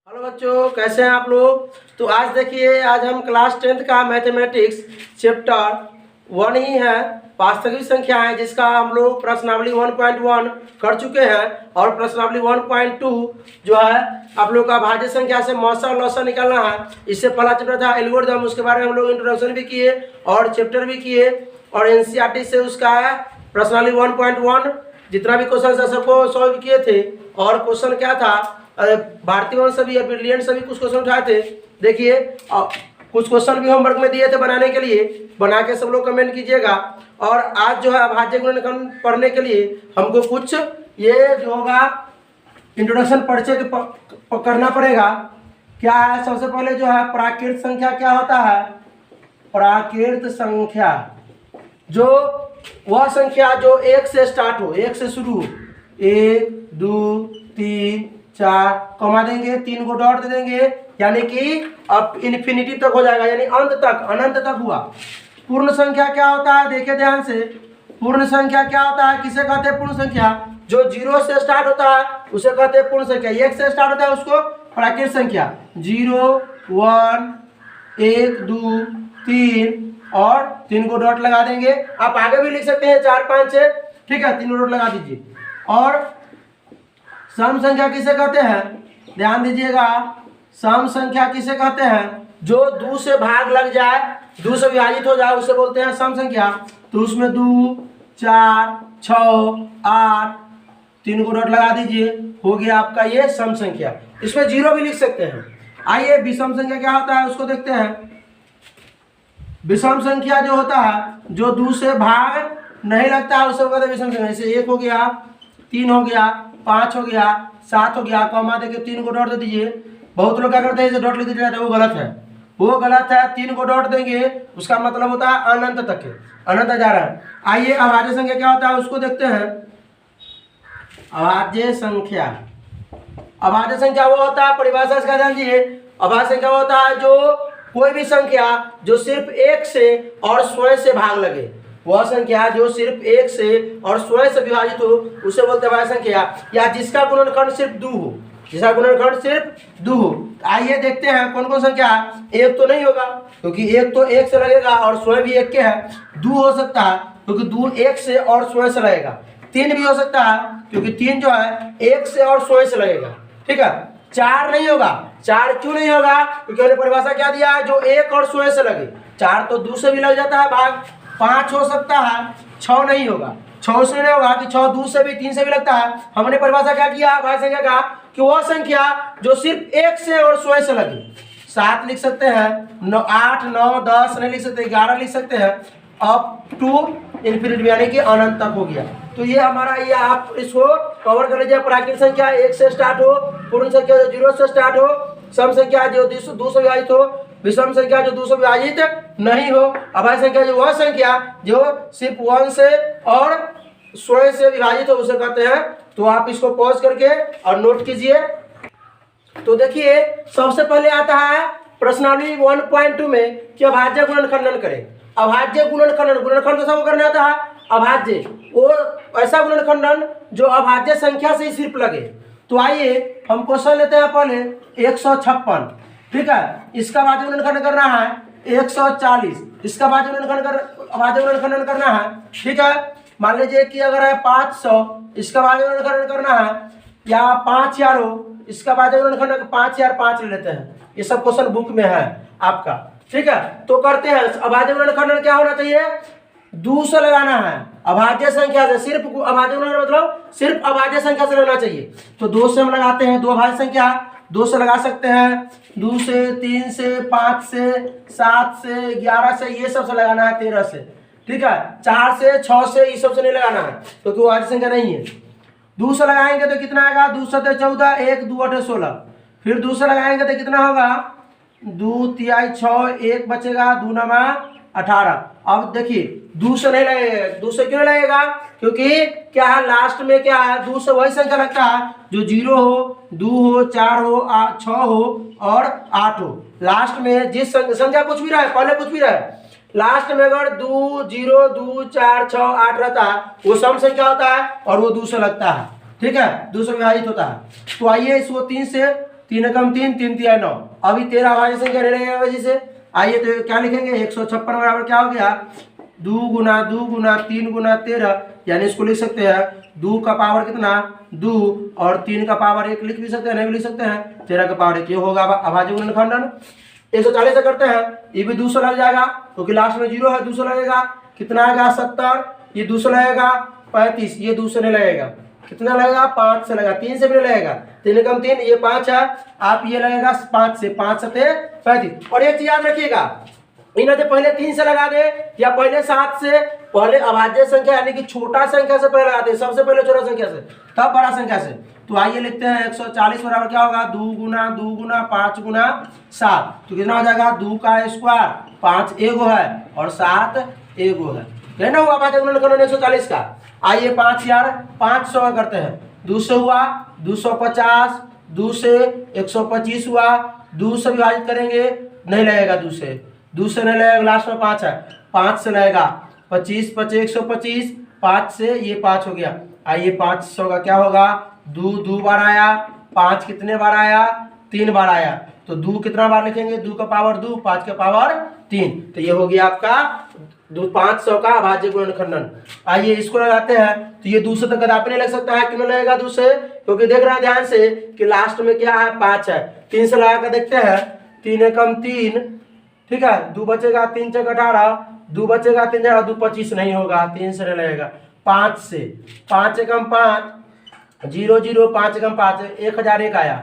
Hello बच्चों, कैसे हैं आप लोग। तो आज देखिए, आज हम क्लास 10th का मैथमेटिक्स चैप्टर 1 ही है, वास्तविक संख्याएं, जिसका हम लोग प्रश्नावली 1.1 कर चुके हैं। और प्रश्नावली 1.2 जो है आप लोग का भाज्य संख्या से मौसा और लौसा निकालना है। इससे पहला चैप्टर था एल्गोरिथम, उसके बारे में हम लोग इंट्रोडक्शन भी किए और चैप्टर भी किए। और एनसीईआरटी से उसका है प्रश्नावली 1.1 जितना भी क्वेश्चन है सबको सॉल्व किए थे। और क्वेश्चन क्या था, भारतीय वंश से भी ब्रिलियंट से भी कुछ क्वेश्चन उठाए थे। देखिए कुछ क्वेश्चन भी होमवर्क में दिए थे बनाने के लिए, बना के सब लोग कमेंट कीजिएगा। और आज जो है अभाज्य गुणनखंड पढ़ने के लिए हमको कुछ ये जो होगा इंट्रोडक्शन परिचय करना पड़ेगा। क्या है, सबसे पहले जो है प्राकृत संख्या क्या होता है। प्राकृत संख्या जो वह संख्या जो एक से स्टार्ट हो, एक से शुरू हो, 1 2 3 4 कमा देंगे, 3 को डॉट दे देंगे, यानी कि अब इन्फिनिटी तक हो जाएगा, यानी अंत तक, अनंत तक हुआ। पूर्ण संख्या क्या होता है, देखिए ध्यान से। पूर्ण संख्या क्या होता है, किसे कहते हैं पूर्ण संख्या। जो 0 से स्टार्ट होता है उसे कहते हैं पूर्ण संख्या। 1 से स्टार्ट होता है उसको प्राकृत संख्या। 0 1 1 2 3 और 3 को डॉट लगा देंगे। आप आगे भी लिख सकते हैं 4 5 6, ठीक है, 3 को डॉट लगा दीजिए। और सम संख्या किसे कहते हैं, ध्यान दीजिएगा। सम संख्या किसे कहते हैं, जो 2 से भाग लग जाए, 2 से विभाजित हो जाए, उसे बोलते हैं सम संख्या। तो उसमें 2 4 6 8, 3 को डॉट लगा दीजिए, हो गया आपका ये सम संख्या। इसमें 0 भी लिख सकते हैं। आइए विषम संख्या क्या होता है उसको देखते हैं। विषम संख्या जो होता है, जो 2 से भाग नहीं लगता है, उसे कहते हैं विषम संख्या। जैसे 1 हो गया, 3 हो गया, 5 हो गया, 7 हो गया, कॉमा देके 3 को डॉट दे दीजिए। बहुत लोग क्या करते हैं, डॉट लिख दिया जाता है, वो गलत है, वो गलत है। 3 को डॉट देंगे उसका मतलब होता है अनंत तक है, अनंत जा रहा है। आइए अभाज्य संख्या क्या होता है उसको देखते हैं। अभाज्य संख्या, अभाज्य संख्या वो होता है, परिभाषा इसका ध्यान दीजिए। अभाज्य संख्या वो होता है जो कोई भी संख्या जो सिर्फ 1 से और स्वयं से भाग लगे, वह संख्या जो सिर्फ 1 से और स्वयं से विभाजित हो उसे बोलते हैं अभाज्य संख्या। या जिसका गुणनखंड सिर्फ 2 हो, जिसका गुणनखंड सिर्फ 2 हो। आइए देखते हैं कौन कौन संख्या। 1 तो नहीं होगा, क्योंकि 1 तो 1 से लगेगा और स्वयं भी 1 के है। 2 हो सकता है क्योंकि 2 1 से और स्वयं से लगेगा। 3 भी हो सकता है क्योंकि 3 जो है 1 से और स्वयं से लगेगा, ठीक है। 4 नहीं होगा। 4 क्यों नहीं होगा, क्योंकि हमने परिभाषा क्या दिया है, जो 1 और स्वयं से लगे। 4 तो 2 से भी लग जाता है भाग। 5 हो सकता है, 6 नहीं होगा। 6 से नहीं होगा कि 6 2 से भी 3 से भी लगता है। हमने परिभाषा क्या किया भाज्य संख्या का, कि वह संख्या जो सिर्फ 1 से और स्वयं से लगे। 7 लिख सकते हैं, 8 9 10 नहीं लिख सकते, 11 लिख सकते हैं, अप टू इन्फिनिटी, यानी कि अनंत तक हो गया। तो ये हमारा, ये आप इसको कवर कर लीजिए। प्राकृत संख्या 1 से स्टार्ट हो, पूर्ण संख्या जो 0 से स्टार्ट हो, सम संख्या जो 2 से विभाजित हो, विषम संख्या जो 2 से विभाजित नहीं हो, अभाज्य संख्या जो वह संख्या जो सिर्फ 1 से और स्वयं से विभाजित हो उसे कहते हैं। तो आप इसको पॉज करके और नोट कीजिए। तो देखिए सबसे पहले आता है प्रश्नावली 1.2 में कि अभाज्य गुणनखंडन करें। अभाज्य गुणनखंडन, गुणनखंड सबको करना आता है। अभाज्य वो ऐसा गुणनखंडन जो अभाज्य संख्या से ही सिर्फ लगे। तो आइए हम क्वेश्चन लेते हैं पहले 156, ठीक है। इसका अभाज्य गुणनखंड करना है 140, इसका अभाज्य गुणनखंड करना है, ठीक है। मान लीजिए कि अगर है 500, इसका अभाज्य गुणनखंड करना है, या 5000 हो, इसका अभाज्य गुणनखंड 5005 ले लेते हैं। ये सब क्वेश्चन बुक में है आपका, ठीक है। तो करते हैं। अभाज्य गुणनखंड क्या होना चाहिए, 2 से लगाना है। अभाज्य संख्या से सिर्फ अभाज्य गुणनखंड मतलब सिर्फ अभाज्य संख्या से लगाना चाहिए। तो 2 से हम लगाते हैं, 2 अभाज्य संख्या 2 से लगा सकते हैं। 2 से 3 से 5 से 7 से 11 से, ये सब से लगाना है, 13 से, ठीक है। 4 से 6 से ये सब से नहीं लगाना है क्योंकि वो अभाज्य संख्या नहीं है। 2 से लगाएंगे तो कितना आएगा, 2 से 14, 1 2 8 16। फिर 2 से लगाएंगे तो कितना होगा, 2 3 6, 1 बचेगा, 2 9 18। अब देखिए 2 से नहीं लगेगा। 2 से क्यों लगेगा, क्योंकि क्या है लास्ट में क्या है, 2 से वही संख्या लगता है जो 0 हो, 2 हो, 4 हो, 6 हो और 8 हो। लास्ट में जिस संख्या कुछ भी रहे, पहले कुछ भी रहे, लास्ट में अगर 2 0 2 4 6 8 रहता है वो सम संख्या होता है और वो 2 से लगता है, ठीक है, 2 से विभाजित होता है। तो आइए इसको 3 से 3 एकम 3, 3 तिया 9। अभी 13 अभाज्य संख्या नहीं लगेगा वजह से। आइए तो क्या लिखेंगे, 156 बराबर क्या हो गया, 2 गुना 3 गुना 13, यानी इसको लिख सकते हैं 2 का पावर कितना 2 और 3 का पावर 1 लिख भी सकते हैं, नहीं भी लिख सकते हैं, 13 का पावर 1 ये होगा अभाज्य गुणनखंडन। 140 से करते हैं, ये भी 200 लग जाएगा क्योंकि लास्ट में 0 है, 200 लगेगा, कितना आएगा 70, ये 200 लगेगा 35, ये 200 नहीं लगेगा, कितना लगेगा 5 से लगा, 3 से भी नहीं लगेगा, 3 एकम 3, ये 5 है, आप ये लगेगा 5 से, 5 सते 35। और एक चीज याद रखिएगा, इन्हें तो पहले 3 से लगा दे या पहले 7 से, पहले अभाज्य संख्या यानी कि छोटा संख्या से पहले लगाते हैं, सबसे पहले छोटा संख्या से तब बड़ा संख्या से। तो आइए लिखते हैं 140 बराबर क्या होगा, 2 गुना 5 गुना 7, तो कितना हो जाएगा 2 का स्क्वायर, 5 एगो है और 7 एगो है ना, हुआ अभाज्य गुणनखंडन 140 का। आइए 5 यार 500 करते हैं, 200 हुआ 250, 2 से 125 हुआ, 2 से विभाजित करेंगे नहीं लगेगा, 2 से नहीं लगेगा, लास्ट में 5 है, 5 से लगेगा 25, 25 125, 5 से ये 5 हो गया। आइए 500 का क्या होगा, 2 बार आया, 5 कितने बार आया 3 बार आया, तो 2 कितना बार लिखेंगे, 2 का पावर 2, 5 का पावर 3, तो ये हो गया आपका 500 का अभाज्य गुणनखंडन। आइए इसको लगाते हैं, तो ये 2 से तो कदापि नहीं लग सकता है, क्यों लगेगा 2 से, क्योंकि देख रहे हैं ध्यान से कि लास्ट में क्या है 5 है, 3 से लगा कर देखते हैं, 3 एकम 3, ठीक है, 2 बचेगा, 3 चक 18, 2 बचेगा 3 जगह 2 25 नहीं होगा, 3 से नहीं लगेगा, 5 से, 5 एकम 5 0 0, 5 एकम 5 1001 आया,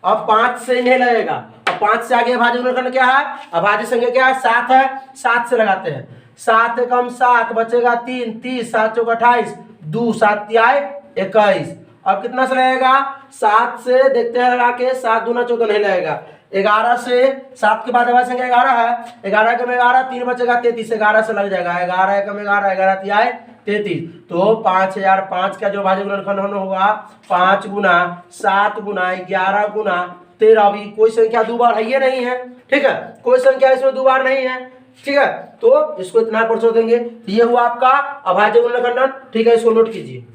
अब 5 से नहीं लगेगा, अब 5 से आगे अभाज्य गुणनखंड क्या है, अभाज्य संख्या क्या है 7 है, 7 से लगाते हैं, 7 एकम 7 बचेगा 3, 30, 7 चौक 28, 2 7 तिया 21, अब कितना से लगेगा 7 से देखते हैं लगा के, 7 दूना 14 नहीं लगेगा, 11 से 7 के बाद अभाज्य संख्या 11 है, 11 एकम 11, 3 बचेगा 33, 11 से लग जाएगा, 11 एकम 11, 11 तिया 33, तो 5005 का जो अभाज्य गुणनखंडन होगा 5 गुना 7 गुना 11 गुना 13, अभी कोई संख्या 2 बार है ये नहीं है, ठीक है, कोई संख्या इसमें 2 बार नहीं है, ठीक है, तो इसको इतना पर छोड़ देंगे, ये हुआ आपका अभाज्य गुणनखंडन, ठीक है, इसको नोट कीजिए।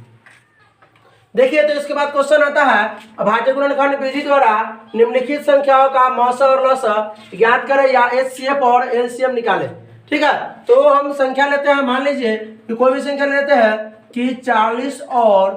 देखिए तो इसके बाद क्वेश्चन आता है, अभाज्य गुणनखंड विधि द्वारा निम्नलिखित संख्याओं का मौसा और लसा ज्ञात करें या एचसीएफ और एलसीएम निकालें। ठीक है, तो हम संख्या लेते हैं, मान लीजिए कि कोई भी संख्या लेते हैं कि 40 और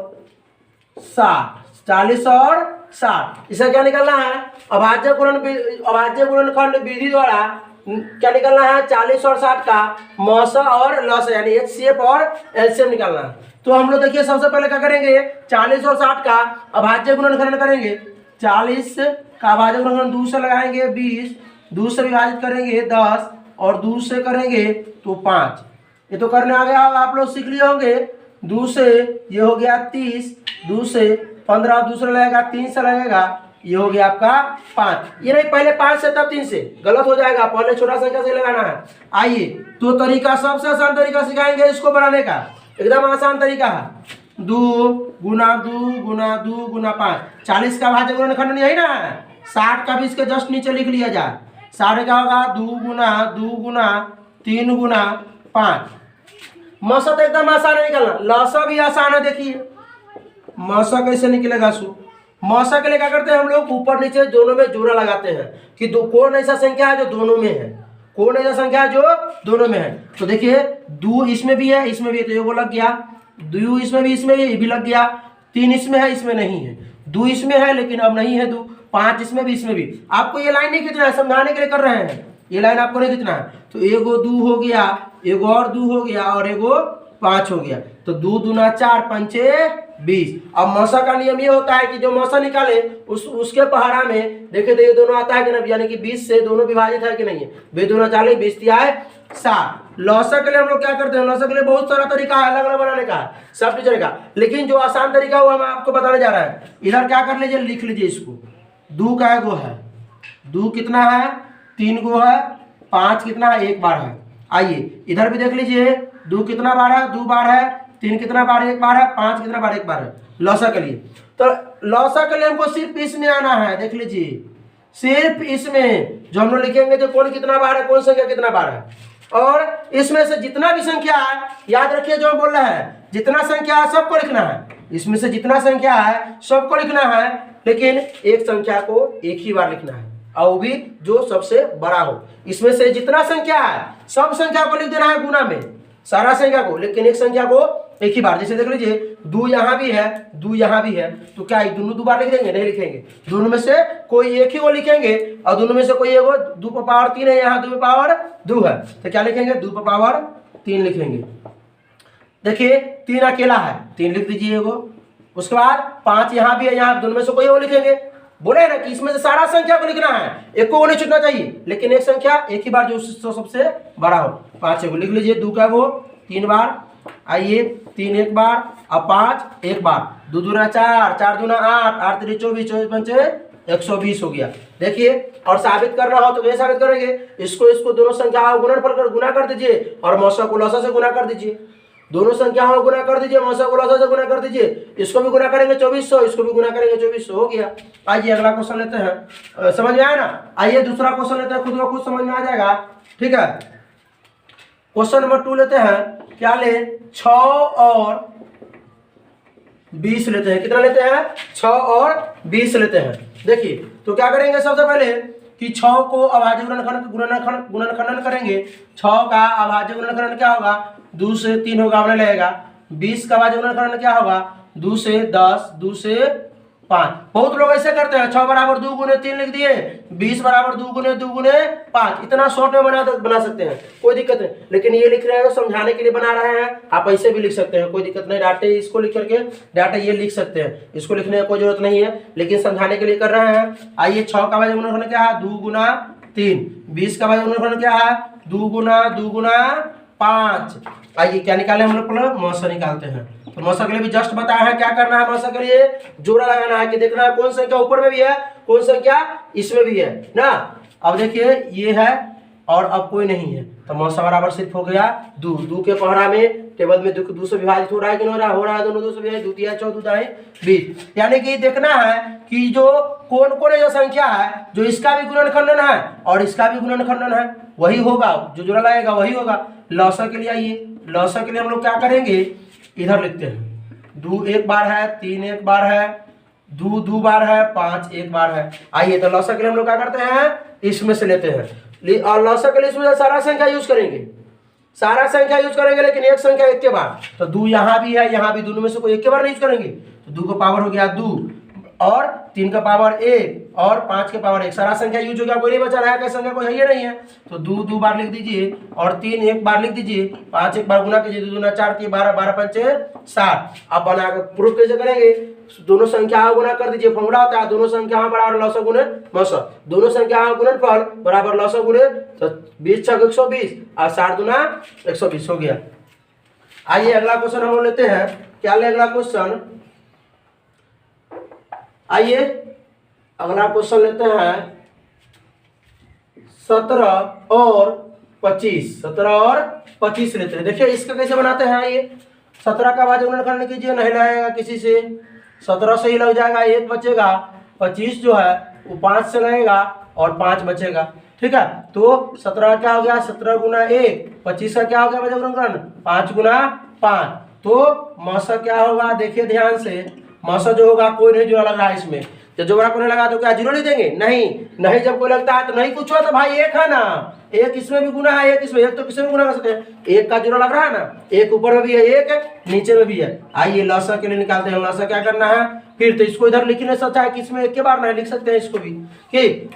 60, 40 और 60, इसे क्या निकालना है, अभाज्य गुणनखंड विधि द्वारा क्या निकालना है, 40 और 60 का मौसा और लसा यानी एचसीएफ और एलसीएम निकालना है। तो हम लोग देखिए सबसे पहले क्या करेंगे, 40 और 60 का अभाज्य गुणनखंड करेंगे, 40 का अभाज्य गुणनखंड 2 से लगाएंगे 20, 2 से विभाजित करेंगे 10 और 2 से करेंगे तो 5, ये तो करने आ गया होगा, आप लोग सीख लिए होंगे। 2 से ये हो गया 30, 2 से 15, दूसरा लगेगा 3 से लगेगा, ये हो गया आपका 5, ये नहीं पहले 5 से तब 3 से, गलत हो जाएगा, पहले छोटा संख्या से लगाना है। आइए तो तरीका सबसे आसान तरीका सिखाएंगे इसको बनाने का, एकदम आसान तरीका है, 2 गुना 2 गुना 5, 40 का अभाज्य गुणनखंड यही ना है, 60 का भी इसके जस्ट नीचे लिख लिया जाए, 60 क्या होगा 2 गुना 3 गुना 5। मौसा तो एकदम आसान है निकलना, लसा भी आसान है, देखिए मौसा कैसे निकलेगा। मौसा के लिए क्या करते हैं हम लोग, ऊपर नीचे दोनों में जोड़ा लगाते हैं कि कौन ऐसा संख्या है जो दोनों में है, कौन ऐसा संख्या है जो दोनों में है। तो देखिए 2 इसमें भी है, इसमें भी है, तो ये वो लग गया, 2 इसमें भी ये भी लग गया, 3 इसमें है, इसमें नहीं है, 2 इसमें है लेकिन अब नहीं है 2, 5 इसमें भी। आपको ये लाइन नहीं खींचना है, समझाने के लिए कर रहे हैं, ये लाइन आपको नहीं खींचना है। तो एगो 2 हो गया, एगो और 2 हो गया और एगो 5 हो गया, तो 2 दूना 4, 5 20। अब मौसा का नियम ये होता है कि जो मौसा निकाले उसके पहाड़ा में देखे तो ये दोनों आता है कि नहीं, यानी कि 20 से दोनों विभाजित है कि नहीं है, 2 दूना 40, 20 तिया 60। लौसा के लिए हम लोग क्या करते हैं, लौसा के लिए बहुत सारा तरीका है अलग अलग बनाने का, सब टीचर का, लेकिन जो आसान तरीका हुआ मैं आपको बताने जा रहा है। इधर क्या कर लीजिए, लिख लीजिए इसको, 2 का एगो है, 2 कितना है 3 गो है, 5 कितना है 1 बार है। आइए इधर भी देख लीजिए, 2 कितना बार है 2 बार है, 3 कितना बार 1 बार है, 5 कितना बार 1 बार है लौसा के लिए। तो लौसा के लिए हमको सिर्फ इसमें आना है, देख लीजिए सिर्फ इसमें जो हम लोग लिखेंगे जो कौन कितना बार है, कौन संख्या कितना बार है, और इसमें से जितना भी संख्या है, याद रखिए जो हम बोल रहे हैं, जितना संख्या है सबको लिखना है, इसमें से जितना संख्या है सबको लिखना है, लेकिन एक संख्या को एक ही बार लिखना है और वो भी जो सबसे बड़ा हो। इसमें से जितना संख्या है सब संख्या को लिख देना है गुना में, सारा संख्या को, लेकिन एक संख्या को एक ही बार। जैसे देख लीजिए 2 यहाँ भी है, 2 यहाँ भी है, तो क्या दोनों 2 बार लिख देंगे? नहीं लिखेंगे। दोनों में से कोई एक ही को लिखेंगे और दोनों में से कोई एक 2 पावर 3 है, यहाँ 2 पावर 2 है, तो क्या लिखेंगे? 2 पावर 3 लिखेंगे। देखिए 3 अकेला है, 3 लिख दीजिए एगो। उसके बाद 5 यहाँ भी है, यहाँ दोनों में से कोई वो लिखेंगे। बोले ना कि इसमें से सारा संख्या को लिखना है, एक को नहीं छूटना चाहिए, लेकिन एक संख्या एक ही बार जो सबसे बड़ा हो। 5 को लिख लीजिए, 2 का वो 3 बार, आइए 3 एक बार और 5 एक बार, 2 दूना 4, 4 दूना 8, 8 3 24, 24 पंचे 120 हो गया। देखिए, और साबित करना हो तो कैसे साबित करेंगे? इसको दोनों संख्याओं गुणनफल कर गुना कर दीजिए और मौसा को लौसा से गुना कर दीजिए। दोनों संख्याओं गुना कर दीजिए, मौसा को लौसा से गुना कर दीजिए। इसको भी गुना करेंगे 2400, इसको भी गुना करेंगे 2400, हो गया। आइए अगला क्वेश्चन लेते हैं। समझ में आया ना? आइए दूसरा क्वेश्चन लेते हैं, खुद को खुद समझ में आ जाएगा। ठीक है, क्वेश्चन नंबर 2 लेते हैं। क्या ले? 6 और 20 लेते हैं। कितना लेते हैं? 6 और 20 लेते हैं। देखिए तो क्या करेंगे? सबसे पहले कि 6 को अभाज्य गुणनखंडन करेंगे। 6 का अभाज्य गुणनखंडन क्या होगा? 2 से 3 होगा, हमने लगेगा। 20 का अभाज्य गुणनखंडन क्या होगा? 2 से 10, 2 से 5। बहुत लोग ऐसे करते हैं, 6 बराबर 2 गुने 3 लिख दिए, 20 बराबर 2 गुने 5। इतना शॉर्ट में बना सकते हैं, कोई दिक्कत नहीं। लेकिन ये लिख रहे हैं समझाने के लिए बना रहे हैं, आप ऐसे भी लिख सकते हैं, कोई दिक्कत नहीं। डाटे इसको लिख करके डाटे ये लिख सकते हैं, इसको लिखने की कोई जरूरत नहीं है, लेकिन समझाने के लिए कर रहे हैं। आइए 6 का अभाज्य गुणनखंडन क्या है? 2 गुना 3। 20 का अभाज्य गुणनखंडन क्या है? 2 गुना 5। आइए क्या निकाले हम लोग? मौसा निकालते हैं। तो मौसा के लिए भी जस्ट बताया है क्या करना है। मौसा के लिए जोड़ा लगाना है कि देखना है कौन संख्या ऊपर में भी है, कौन संख्या इसमें भी है ना। अब देखिए ये है और अब कोई नहीं है, तो मौसा बराबर सिर्फ हो गया 2 के पहरा में टेबल में 2 से विभाजित हो रहा है कि नहीं हो रहा है? दोनों 2 से विभाजित, 2 तिया 14, 2 दाएं 20। यानी कि देखना है कि जो कौन जो संख्या है जो इसका भी गुणनखंडन है और इसका भी गुणनखंडन है, वही होगा, जो जोड़ा लगेगा वही होगा। लौसा के लिए आइए, लौसा के लिए हम लोग क्या करेंगे? इधर लिखते हैं 2 एक बार है, 3 एक बार है, 2 बार है, 5 एक बार है। आइए तो लौसा के लिए हम लोग क्या करते हैं? इसमें से लेते हैं और लौसा के लिए इसमें सारा संख्या यूज करेंगे, सारा संख्या यूज करेंगे, लेकिन एक संख्या एक के बार। तो 2 यहाँ भी है, यहाँ भी, दोनों में से कोई एक के बार नहीं यूज करेंगे। तो 2 का पावर हो गया 2 और 3 का पावर 1 और 5 के पावर 1, सारा संख्या यूज हो गया, कोई नहीं बचा रहा है, संख्या कोई है ही नहीं है। तो 2 बार लिख दीजिए और 3 एक बार लिख दीजिए, 5 एक बार गुना कीजिए, 2 दूना 4, 3 12, 12 पंचे 60। अब बना कर प्रूफ कैसे करेंगे? दोनों संख्याओं गुना कर दीजिए, फॉर्मूला होता है दोनों संख्याओं बराबर लौसा गुने मौसा, दोनों संख्याओं गुणनफल बराबर लौसा गुने, तो 20 छक 120 और 60 दूना 120 हो गया। आइए अगला क्वेश्चन हम लेते हैं। क्या ले अगला क्वेश्चन? आइए अगला क्वेश्चन लेते हैं 17 और 25। 17 और 25 लेते हैं। देखिए इसका कैसे बनाते हैं। आइए 17 का अभाज्य गुणनखंडन कीजिए, नहीं लगेगा किसी से, 17 से ही लग जाएगा, 1 बचेगा। 25 जो है वो 5 से लगेगा और 5 बचेगा। ठीक है, तो 17 क्या हो गया? 17 गुना 1, 25 का क्या हो गया अभाज्य गुणनखंडन? 5 गुना 5। तो मौसा क्या होगा? देखिए ध्यान से, मौसा जो होगा कोई नहीं जोड़ा लग रहा है इसमें, जब जोड़ा कोई लगा तो क्या जीरो नहीं देंगे? नहीं, जब कोई लगता है तो नहीं कुछ हुआ तो भाई एक है ना, एक इसमें भी गुना है, एक इसमें, एक तो किसी में गुना कर सकते हैं। एक का जोड़ा लग रहा है ना, एक ऊपर में भी है, एक नीचे में भी है। आइए लौसा के लिए निकालते हैं। लौसा क्या करना है फिर? तो इसको इधर लिख नहीं सकता है कि इसमें एक के बार नहीं लिख सकते हैं, इसको भी कि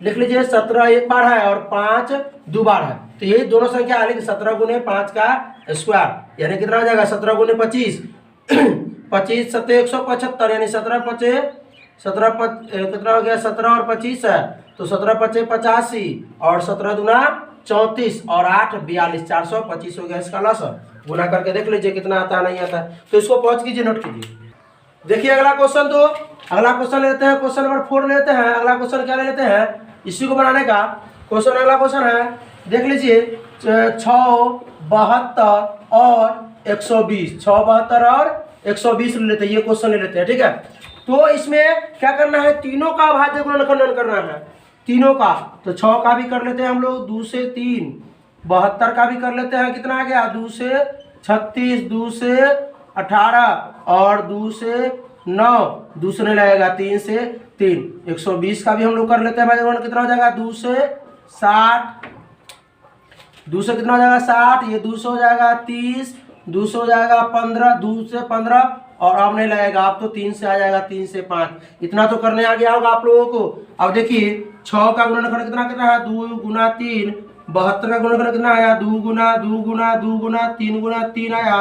लिख लीजिए 17 एक बार है और 5 2 बार है, तो यही दोनों संख्या है। 17 गुने 5 का स्क्वायर यानी कितना हो जाएगा? 17 गुने 25, 25 7 175, यानी 17 कितना हो गया? 17 और 25 है, तो 17 5 85 और 17 दूना 34 और 8 42, 425 हो गया इसका लौसा। गुना करके देख लीजिए कितना आता है, नहीं आता है तो इसको पॉज कीजिए, नोट कीजिए। देखिए अगला क्वेश्चन, तो अगला क्वेश्चन लेते हैं, क्वेश्चन नंबर 4 लेते हैं। अगला क्वेश्चन क्या लेते हैं? इसी को बनाने का क्वेश्चन। अगला क्वेश्चन है, देख लीजिए 6 72 और 120, 6 72 और 120 ले लेते हैं, ये क्वेश्चन ले लेते हैं। ठीक है, तो इसमें क्या करना है? तीनों का अभाज्य गुणनखंडन करना है, तीनों का। तो 6 का भी कर लेते हैं हम लोग, 2 से 3, 72 का भी कर लेते हैं, कितना आ गया? 2 से 36, 2 से 18 और 2 से 9, 2 से नहीं लगेगा, 3 से 3, 120 का भी हम लोग कर लेते हैं भाई। कितना हो जाएगा 2 से 60, 2 से कितना हो जाएगा 60, ये 2 से हो जाएगा 30, 2 से हो जाएगा 15, 2 से 15 और अब नहीं लगेगा, अब तो 3 से आ जाएगा, 3 से 5, इतना तो करने आ गया होगा आप लोगों को। अब देखिए 6 का गुणनखंड कितना कितना है 2 गुना 3, 72 का गुणनखंड कितना आया 2 गुना 2 गुना 2 गुना 3 गुना 3 आया,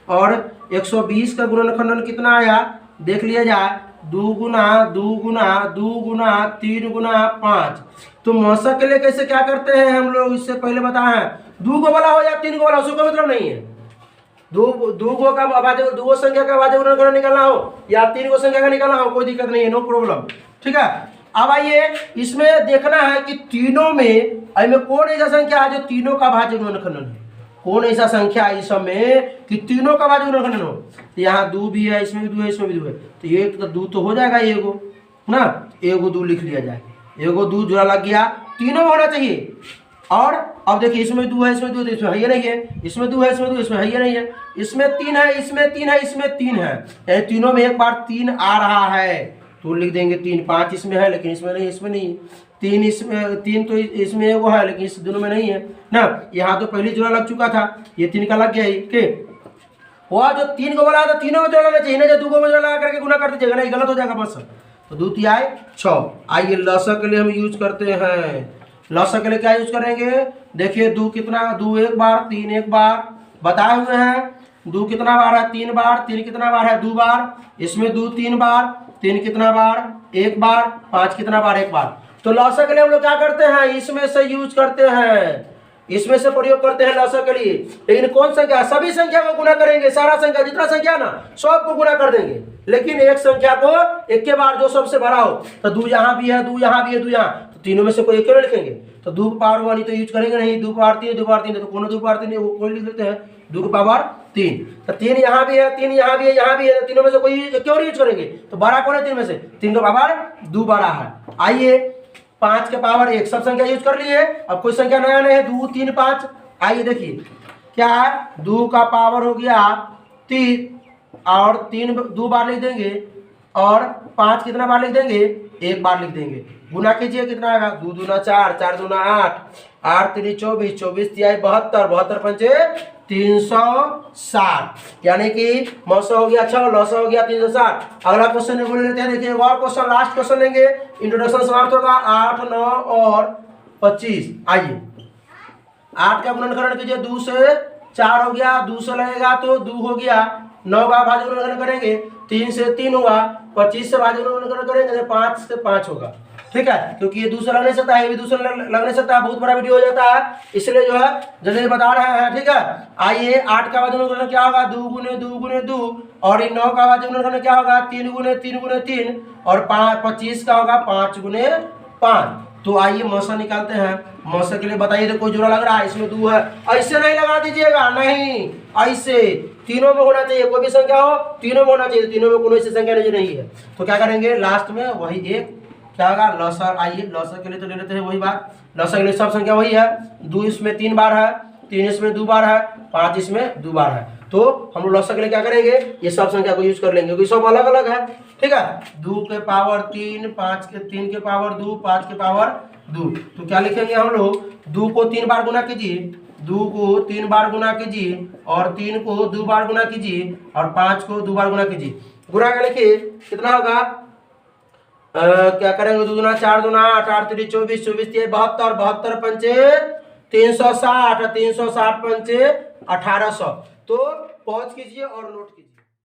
और 120 का गुणनखंड कितना आया देख लिया जाए 2 गुना 2 गुना 2 गुना 3 गुना 5। तो मौसक के लिए कैसे क्या करते हैं हम लोग, इससे पहले बताए हैं 2 को वाला हो या 3 को वाला, उसको कोई मतलब नहीं है। दो गो का अभाज्य, 2 संख्या का अभाज्य गुणनखंड निकालना हो या 3 को संख्या का निकालना हो, कोई दिक्कत नहीं है, नो प्रॉब्लम। ठीक है, अब आइए इसमें देखना है कि तीनों में कौन ऐसा संख्या है जो तीनों का अभाज्य गुणनखंड है, कौन ऐसा संख्या है इस में कि तीनों का अभाज्य गुणनखंड हो। तो यहाँ 2 भी है, इसमें भी 2 है, इसमें भी 2 है, तो ये तो 2 तो हो जाएगा एगो ना, एगो 2 लिख लिया जाए, एगो 2 जोड़ा लग गया, तीनों में होना चाहिए। और अब देखिए इसमें 2 है, इसमें 2 है, इसमें है ये नहीं है, इसमें 2 है, इसमें 2, इसमें है ये नहीं है, इसमें 3 है, इसमें 3 है, इसमें 3 है, तीनों में एक बार 3 आ रहा है तो लिख देंगे 3। 5 इसमें है लेकिन इसमें नहीं, इसमें नहीं, 3 इसमें, 3 तो इसमें एगो है लेकिन इस दोनों में नहीं है ना। यहाँ तो पहले जोड़ा लग चुका था, ये 3 का लग गया के, वह जो 3 को बोला था तीनों में जोड़ा लगना चाहिए ना, जो 2 को जोड़ा लगा करके गुना कर दीजिएगा, नहीं गलत हो जाएगा बस। तो 2 3 आए 6। आइए लसक के लिए हम यूज करते हैं, लसक के लिए क्या यूज करेंगे, देखिए 2 कितना, 2 एक बार, 3 एक बार बताए हुए हैं, 2 कितना बार है 3 बार, 3 कितना बार है 2 बार, इसमें 2 3 बार, 3 कितना बार 1 बार, 5 कितना बार 1 बार। तो लसक के लिए हम लोग क्या करते हैं, इसमें से यूज करते हैं, इसमें से प्रयोग करते हैं लसक के लिए। लेकिन कौन संख्या, सभी संख्या को गुना करेंगे, सारा संख्या जितना संख्या ना सबको गुना कर देंगे, लेकिन एक संख्या को एक के बार जो सबसे बड़ा हो, तो 2 यहाँ भी है, 2 यहाँ भी है, 2 यहाँ, तो तीनों में से कोई एक लिखेंगे। तो 2 पावर वाली तो यूज करेंगे नहीं, 2 पावर 3, 2 पावर 3 तो कौन 2 पावर 3 वो कोई लिख देते हैं 2 पावर 3। तो 3 यहाँ भी है, 3 यहाँ भी है, यहाँ भी है, तो तीनों में से कोई क्यों यूज करेंगे, तो 12 कौन है 3 में से, 3 का पावर 2 12 है। आइए 5 के पावर 1 सब संख्या यूज कर लिए, अब कोई संख्या नया नहीं है 2 3 5। आइए देखिए क्या है, 2 का पावर हो गया 3 और 3 2 बार लिख देंगे, और 5 कितना बार लिख देंगे 1 बार लिख देंगे। गुना कीजिए कितना आएगा 2 दूना 4, 4 दूना 8, 8 3 24, 24 3 72, 72 पंचे 360, यानी कि मौसम हो गया 6, लौसा हो गया 360। अगला क्वेश्चन बोल लेते हैं, देखिए और क्वेश्चन, लास्ट क्वेश्चन लेंगे, इंट्रोडक्शन समाप्त होगा। 8 9 और 25। आइए 8 का गुणनखंड कीजिए, 2 से 4 हो गया, 2 से लगेगा तो 2 हो गया, 9 का भाज्य गुणनखंड करेंगे 3 से 3 हुआ, 25 से भाज्य गुणनखंड करेंगे 5 से 5 होगा। ठीक है, क्योंकि ये दूसरा लग नहीं सकता है, ये भी दूसरा लग नहीं सकता है, बहुत बड़ा वीडियो हो जाता है, इसलिए जो है जल्दी बता रहे हैं। ठीक है, आइए 8 का भाज्य गुणनखंड क्या होगा 2 गुने 2 गुने 2, और ये 9 का भाज्य गुणनखंड क्या होगा 3 गुने 3 गुने 3, और 25 का होगा 5 गुने 5। तो आइए मौसा निकालते हैं। मौसा के लिए बताइए तो कोई जोड़ा लग रहा है, इसमें 2 है, ऐसे नहीं लगा दीजिएगा, नहीं ऐसे, तीनों में होना चाहिए, कोई भी संख्या हो तीनों में होना चाहिए, तीनों में कोई ऐसी संख्या नहीं है। तो क्या करेंगे लास्ट में वही एक क्या होगा लौसर। आइए लौसर के लिए तो ले लेते हैं वही बात, लौसर के लिए सब संख्या वही है, 2 इसमें 3 बार है, 3 इसमें 2 बार है, 5 इसमें 2 बार है। तो हम लोग लौसर के लिए क्या करेंगे, ये सब संख्या को यूज कर लेंगे क्योंकि सब अलग अलग है। ठीक है, 2 के पावर 3, 5 के 3 के पावर 2, 5 के पावर 2। तो क्या लिखेंगे हम लोग, 2 को 3 बार गुना कीजिए, 2 को 3 बार गुना कीजिए, और 3 को 2 बार गुना कीजिए, और 5 को 2 बार गुना कीजिए। गुना का लिखिए कितना होगा, क्या करेंगे 2 दूना 4 दूना 8, 8 3 24, 24 3 72, 72 पंचे 360, 360 पंचे 1800। तो पॉज कीजिए और नोट कीजिए।